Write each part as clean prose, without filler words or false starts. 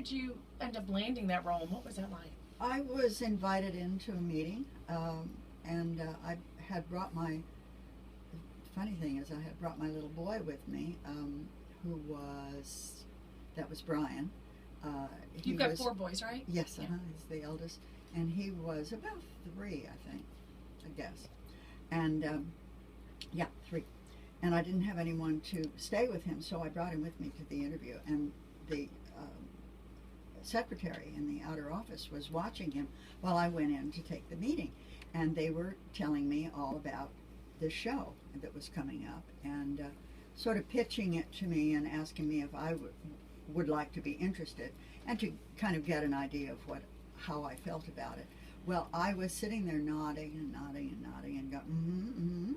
did you end up landing that role, and what was that like? I was invited into a meeting, and I had brought my, the funny thing is I had brought my little boy with me, that was Brian. You've got 4 boys, right? Yes, Yeah. He's the eldest, and he was about 3, I think, I guess. And, 3. And I didn't have anyone to stay with him, so I brought him with me to the interview, and the secretary in the outer office was watching him while I went in to take the meeting, and they were telling me all about the show that was coming up, and sort of pitching it to me and asking me if I would like to be interested, and to kind of get an idea of how I felt about it. Well, I was sitting there nodding and nodding and nodding and going,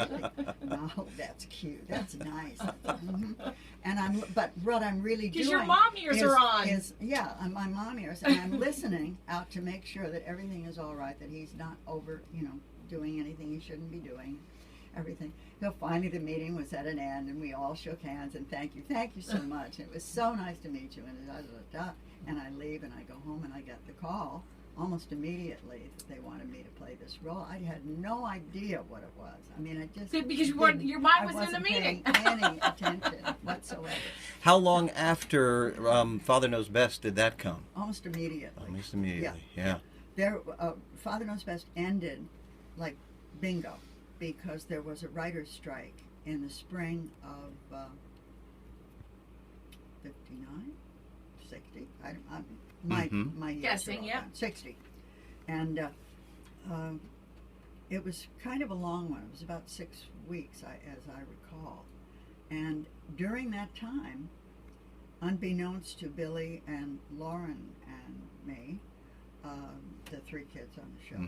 really? No, that's cute. That's nice. But what I'm really doing, because your mom ears are on. My mom ears, and I'm listening out to make sure that everything is all right, that he's not over, doing anything he shouldn't be doing. Everything. So finally the meeting was at an end, and we all shook hands and thank you so much. It was so nice to meet you, and I leave and I go home and I get the call almost immediately that they wanted me to play this role. I had no idea what it was. I mean, I just because your mind was in the meeting. Paying any attention whatsoever. How long after Father Knows Best did that come? Almost immediately. Almost immediately. Yeah. There, Father Knows Best ended like bingo, because there was a writer's strike in the spring of 59, 60. My guessing, yeah. 60, and it was kind of a long one. It was about 6 weeks, as I recall. And during that time, unbeknownst to Billy and Lauren and me, the 3 kids on the show,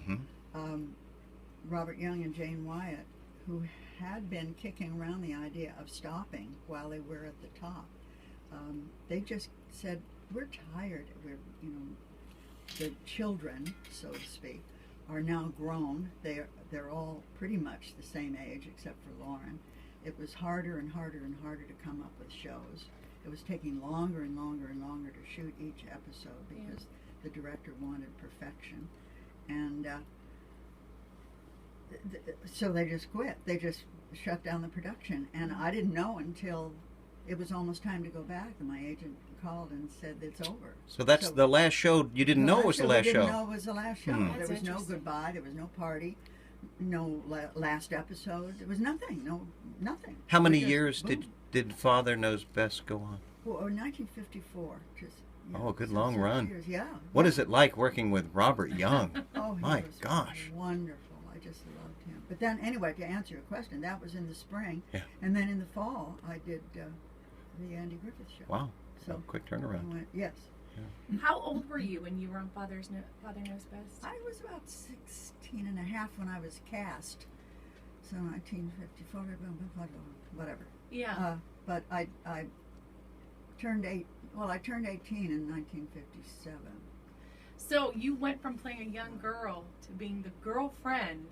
Robert Young and Jane Wyatt, who had been kicking around the idea of stopping while they were at the top, they just said, we're tired. The children, so to speak, are now grown. They're all pretty much the same age except for Lauren. It was harder and harder and harder to come up with shows. It was taking longer and longer and longer to shoot each episode because the director wanted perfection. And so they just quit. They just shut down the production. And I didn't know until it was almost time to go back, and my agent called and said it's over. So that's the last show. You didn't know it was the last show. We didn't know it was the last show. There was no goodbye. There was no party. No last episode. There was nothing. Nothing. How many years did Father Knows Best go on? Well, 1954. A good long run. Years. Yeah. What is it like working with Robert Young? My was gosh. Wonderful. I just loved him. But then, anyway, to answer your question, that was in the spring. Yeah. And then in the fall, I did the Andy Griffith Show. Wow. So quick turnaround. Yes. Yeah. How old were you when you were on Father Knows Best? I was about 16 and a half when I was cast. So 1954, whatever. Yeah. But I turned 18 in 1957. So you went from playing a young girl to being the girlfriend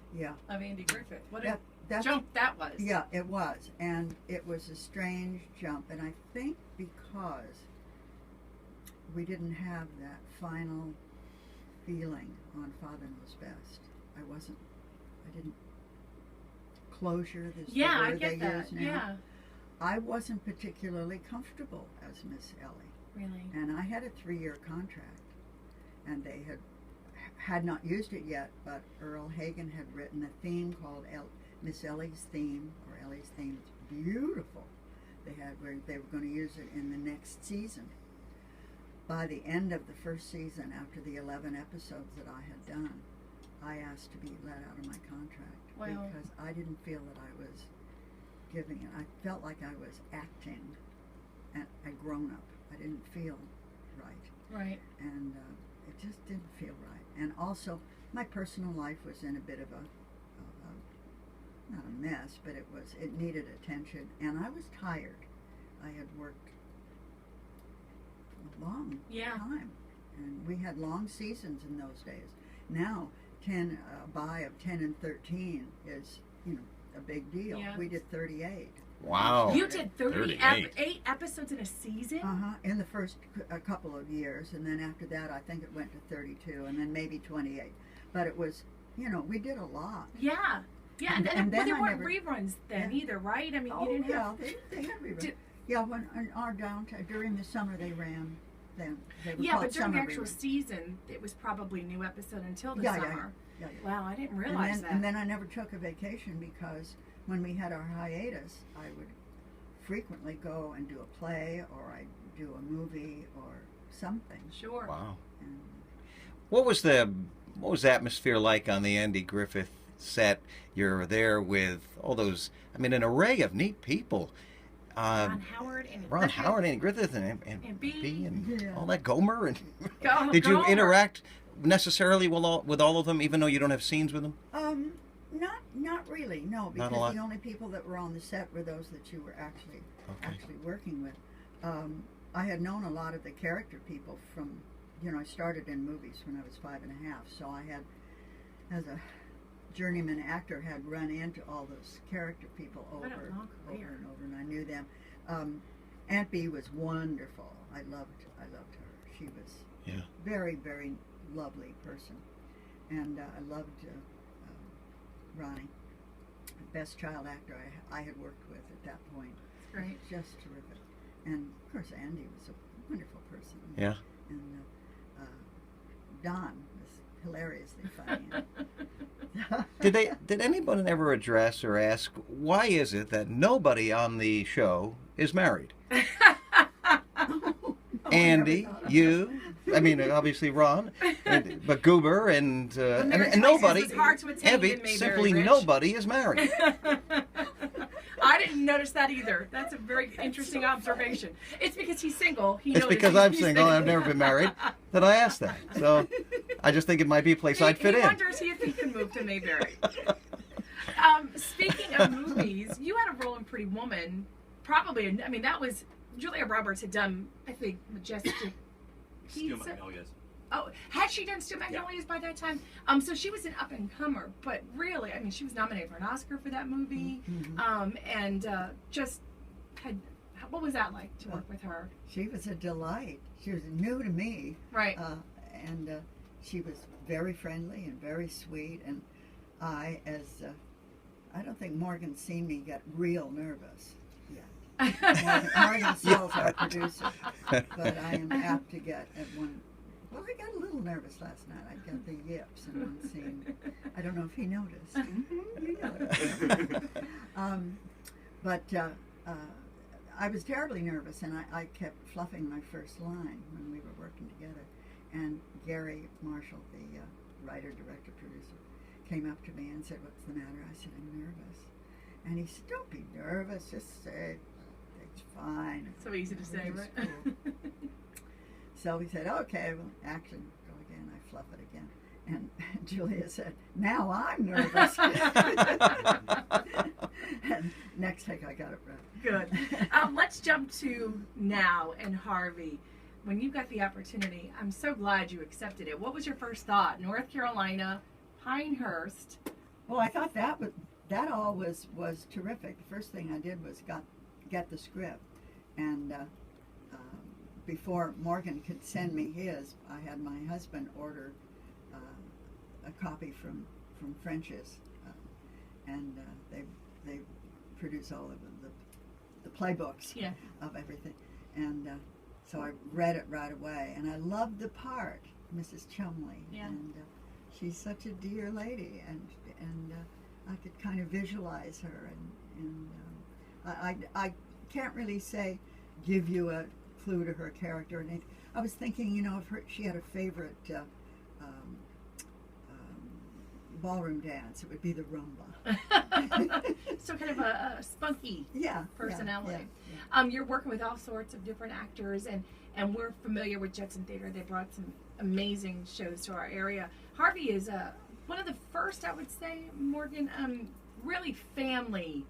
of Andy Griffith. What a jump that was. Yeah, it was. And it was a strange jump. And I think because we didn't have that final feeling on Father Knows Best. I didn't, closure, this the I word get they that. use now. Yeah. I wasn't particularly comfortable as Miss Ellie. Really? And I had a 3-year contract. And they had not used it yet, but Earl Hagen had written a theme called Miss Ellie's Theme, or Ellie's Theme. It's beautiful. They were going to use it in the next season. By the end of the first season, after the 11 episodes that I had done, I asked to be let out of my contract because I didn't feel that I was giving it. I felt like I was acting a grown-up. I didn't feel right. Right. And it just didn't feel right. And also, my personal life was in a bit of not a mess, but it needed attention. And I was tired. I had worked a long time. And we had long seasons in those days. Now, a buy of 10 and 13 is, a big deal. Yeah. We did 38. Wow. You did 38. 8 episodes in a season? In the first a couple of years, and then after that, I think it went to 32, and then maybe 28. But it was, we did a lot. Yeah. Yeah, and then there weren't reruns then either, right? I mean, you didn't have... they had reruns. When in our downtime, during the summer, they ran them. They were but during the actual reruns. season, it was probably a new episode until the summer. Yeah. Wow, I didn't realize that. And then I never took a vacation because when we had our hiatus, I would frequently go and do a play, or I'd do a movie or something. Sure. Wow. And What was the atmosphere like on the Andy Griffith set? You're there with all those, an array of neat people. Ron Howard, Andy Griffith, and B, and all that Gomer. And did you interact necessarily with all of them, even though you don't have scenes with them? Not really, no, because the only people that were on the set were those that you were actually working with. I had known a lot of the character people from, I started in movies when I was 5 and a half, so I had, as a journeyman actor, had run into all those character people over and over, and I knew them. Aunt B was wonderful. I loved her. She was very, very lovely person, and I loved Ronnie, best child actor I had worked with at that point. That's great. Just terrific. And of course Andy was a wonderful person. Yeah. And Don was hilariously funny. Did anyone ever address or ask, why is it that nobody on the show is married? Andy, you, obviously Ron, but Goober and nobody, Abby, simply nobody is married. I didn't notice that either. That's a very interesting observation. It's because he's single. It's because I'm single and I've never been married that I asked that. So I just think it might be a place I'd fit in. He wonders if he can move to Mayberry. Speaking of movies, you had a role in Pretty Woman. Probably, that was... Julia Roberts had done, I think, Majestic Steel Magnolias. Oh, had she done Steel Magnolias by that time? So she was an up-and-comer, but really, she was nominated for an Oscar for that movie, and just had... What was that like to work with her? She was a delight. She was new to me. Right. And she was very friendly and very sweet, and I don't think Morgan's seen me get real nervous. Morgan Sells, our producer, but I am apt to get at one. Well, I got a little nervous last night. I got the yips in one scene. I don't know if he noticed. You know. But I was terribly nervous, and I kept fluffing my first line when we were working together. And Gary Marshall, the writer, director, producer, came up to me and said, "What's the matter?" I said, "I'm nervous." And he said, "Don't be nervous. Just say it's fine." So easy to say, right? Cool. So he said, "Okay, well, action, go again." I fluff it again. And Julia said, "Now I'm nervous." And next take I got it right. Good. Let's jump to now and Harvey. When you got the opportunity, I'm so glad you accepted it. What was your first thought? North Carolina, Pinehurst. Well, I thought that all was terrific. The first thing I did was get the script, and before Morgan could send me his, I had my husband order a copy from French's, and they produce all of the playbooks of everything, and so I read it right away, and I loved the part, Mrs. Chumley, and she's such a dear lady, and I could kind of visualize her, and I can't really give you a clue to her character or anything. I was thinking, if she had a favorite ballroom dance, it would be the rumba. So kind of a spunky personality. Yeah. You're working with all sorts of different actors, and we're familiar with Judson Theater. They brought some amazing shows to our area. Harvey is one of the first, I would say, Morgan, really family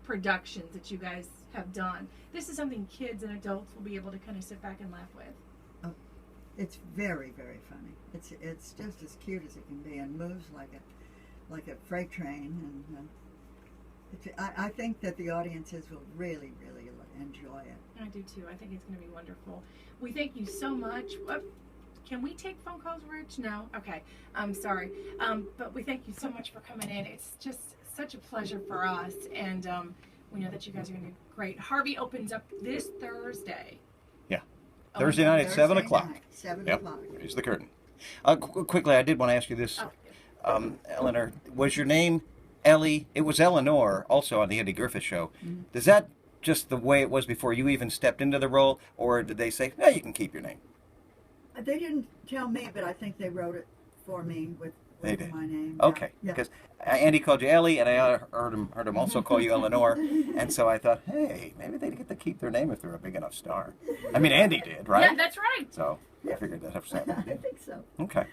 productions that you guys have done. This is something kids and adults will be able to kind of sit back and laugh with. Oh, it's very, very funny. It's just as cute as it can be, and moves like a freight train, I think that the audiences will really, really enjoy it. I do too. I think it's going to be wonderful. We thank you so much. Can we take phone calls, Rich? No? Okay. I'm sorry. But we thank you so much for coming in. It's just such a pleasure for us. And we know that you guys are going to do great. Harvey opens up this Thursday. Yeah. Thursday night at 7 o'clock. 7 Yep. o'clock. Here's the curtain. Quickly, I did want to ask you this. Elinor, was your name Ellie? It was Elinor, also on the Andy Griffith Show. Mm-hmm. Is that just the way it was before you even stepped into the role? Or did they say, no, you can keep your name? They didn't tell me, but I think they wrote it for me with They did. my name. Okay, Yeah. because Andy called you Ellie, and I heard him also call you Elinor, and so I thought, hey, maybe they get to keep their name if they're a big enough star. I mean, Andy did, right? Yeah, that's right. So I figured that was happening. I think so. Okay.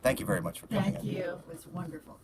Thank you very much for coming in. Thank you. It was wonderful.